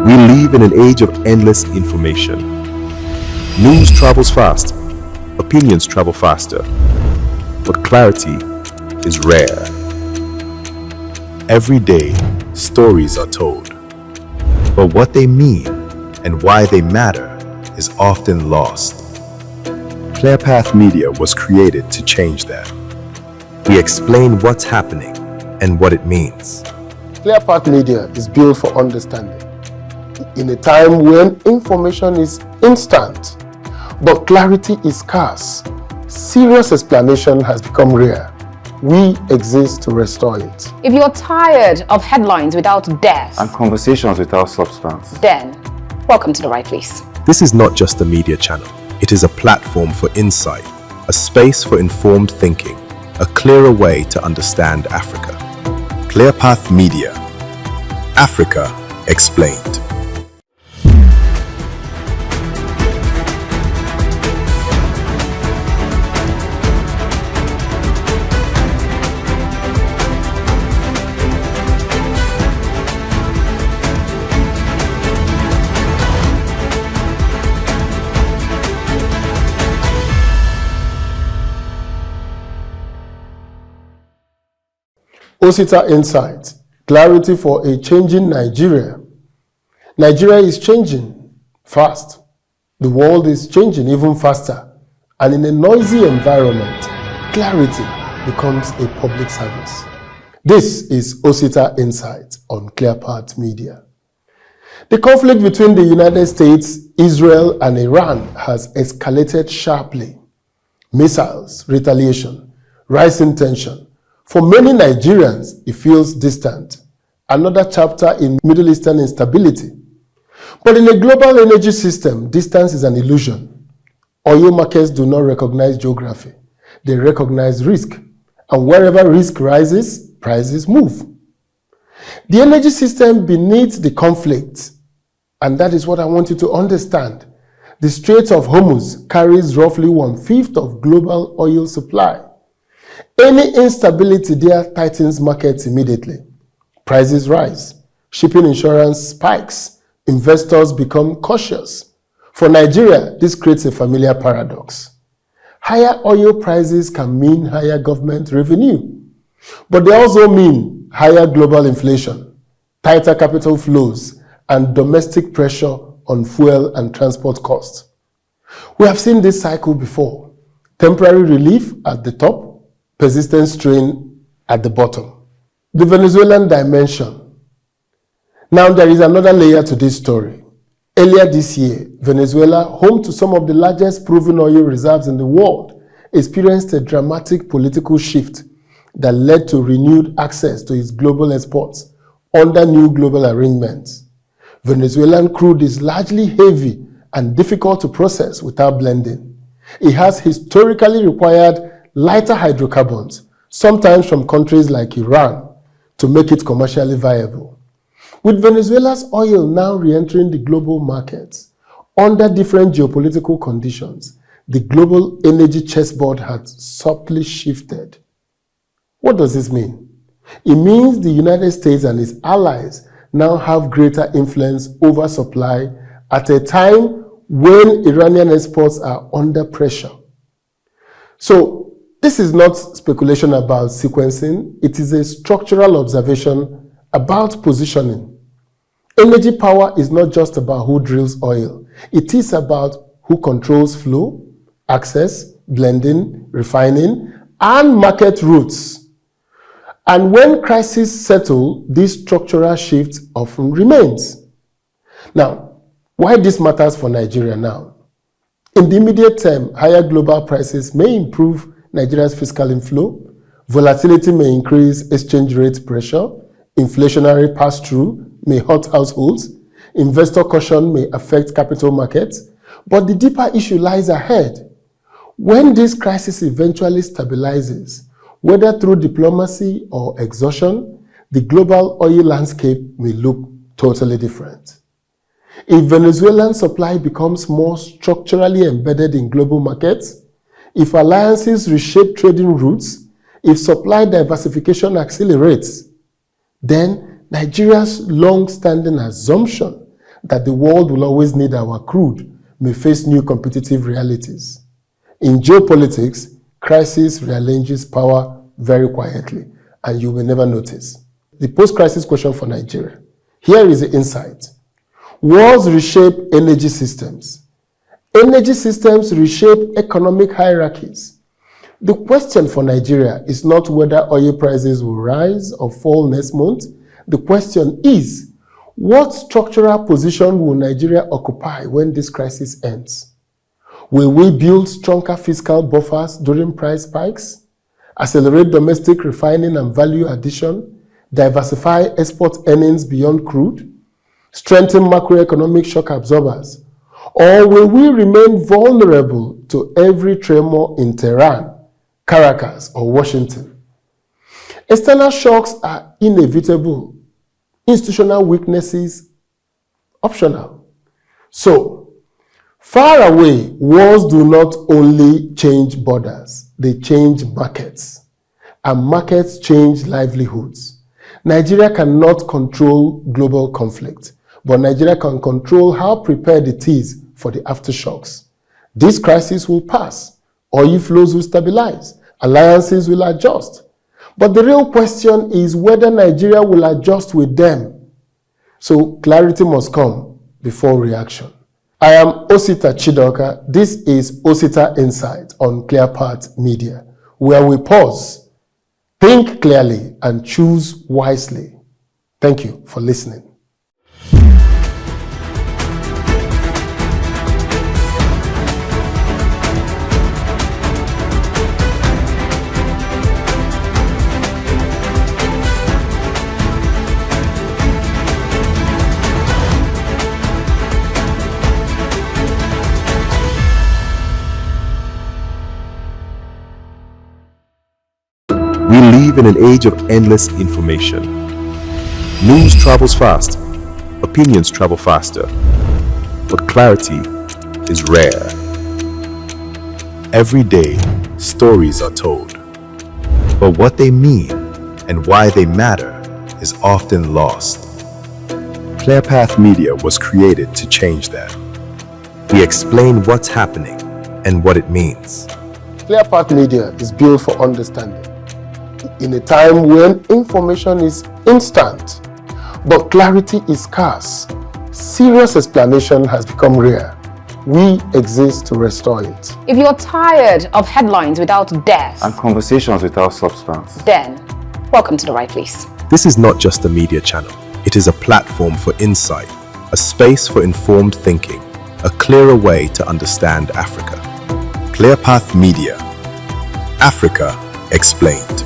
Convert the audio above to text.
We live in an age of endless information. News travels fast, opinions travel faster, but clarity is rare. Every day, stories are told, but what they mean and why they matter is often lost. ClearPath Media was created to change that. We explain what's happening and what it means. ClearPath Media is built for understanding. In a time when information is instant, but clarity is scarce, serious explanation has become rare. We exist to restore it. If you're tired of headlines without depth and conversations without substance, then welcome to the right place. This is not just a media channel. It is a platform for insight, a space for informed thinking, a clearer way to understand Africa. ClearPath Media. Africa Explained. OsitaInsights, clarity for a changing Nigeria. Nigeria is changing fast. The world is changing even faster. And in a noisy environment, clarity becomes a public service. This is OsitaInsights on ClearPath Media. The conflict between the United States, Israel, and Iran has escalated sharply. Missiles, retaliation, rising tension. For many Nigerians, it feels distant, another chapter in Middle Eastern instability. But in a global energy system, distance is an illusion. Oil markets do not recognize geography. They recognize risk. And wherever risk rises, prices move. The energy system beneath the conflict, and that is what I want you to understand. The Strait of Hormuz carries roughly 1/5 of global oil supply. Any instability there tightens markets immediately. Prices rise. Shipping insurance spikes. Investors become cautious. For Nigeria, this creates a familiar paradox. Higher oil prices can mean higher government revenue, but they also mean higher global inflation, tighter capital flows, and domestic pressure on fuel and transport costs. We have seen this cycle before. Temporary relief at the top, persistent strain at the bottom. The Venezuelan dimension. Now there is another layer to this story. Earlier this year, Venezuela, home to some of the largest proven oil reserves in the world, experienced a dramatic political shift that led to renewed access to its global exports under new global arrangements. Venezuelan crude is largely heavy and difficult to process without blending. It has historically required lighter hydrocarbons, sometimes from countries like Iran, to make it commercially viable. With Venezuela's oil now re-entering the global markets, under different geopolitical conditions, the global energy chessboard has subtly shifted. What does this mean? It means the United States and its allies now have greater influence over supply at a time when Iranian exports are under pressure. So, this is not speculation about sequencing, it is a structural observation about positioning. Energy power is not just about who drills oil, it is about who controls flow, access, blending, refining, and market routes. And when crises settle, this structural shift often remains. Now, why this matters for Nigeria now? In the immediate term, higher global prices may improve Nigeria's fiscal inflow, volatility may increase exchange rate pressure, inflationary pass-through may hurt households, investor caution may affect capital markets, but the deeper issue lies ahead. When this crisis eventually stabilizes, whether through diplomacy or exhaustion, the global oil landscape may look totally different. If Venezuelan supply becomes more structurally embedded in global markets, if alliances reshape trading routes, if supply diversification accelerates, then Nigeria's long-standing assumption that the world will always need our crude may face new competitive realities. In geopolitics, crisis rearranges power very quietly, and you will never notice. The post-crisis question for Nigeria. Here is the insight. Wars reshape energy systems. Energy systems reshape economic hierarchies. The question for Nigeria is not whether oil prices will rise or fall next month. The question is, what structural position will Nigeria occupy when this crisis ends? Will we build stronger fiscal buffers during price spikes, accelerate domestic refining and value addition, diversify export earnings beyond crude, strengthen macroeconomic shock absorbers, or will we remain vulnerable to every tremor in Tehran, Caracas, or Washington? External shocks are inevitable, institutional weaknesses optional. So, far away, wars do not only change borders, they change markets. And markets change livelihoods. Nigeria cannot control global conflict, but Nigeria can control how prepared it is for the aftershocks. This crisis will pass, oil flows will stabilize, alliances will adjust. But the real question is whether Nigeria will adjust with them. So clarity must come before reaction. I am Osita Chidoka. This is OsitaInsights on ClearPath Media, where we pause, think clearly, and choose wisely. Thank you for listening. We live in an age of endless information. News travels fast, opinions travel faster, but clarity is rare. Every day, stories are told, but what they mean and why they matter is often lost. ClearPath Media was created to change that. We explain what's happening and what it means. ClearPath Media is built for understanding. In a time when information is instant, but clarity is scarce, serious explanation has become rare. We exist to restore it. If you're tired of headlines without depth, and conversations without substance, then welcome to the right place. This is not just a media channel. It is a platform for insight, a space for informed thinking, a clearer way to understand Africa. ClearPath Media. Africa Explained.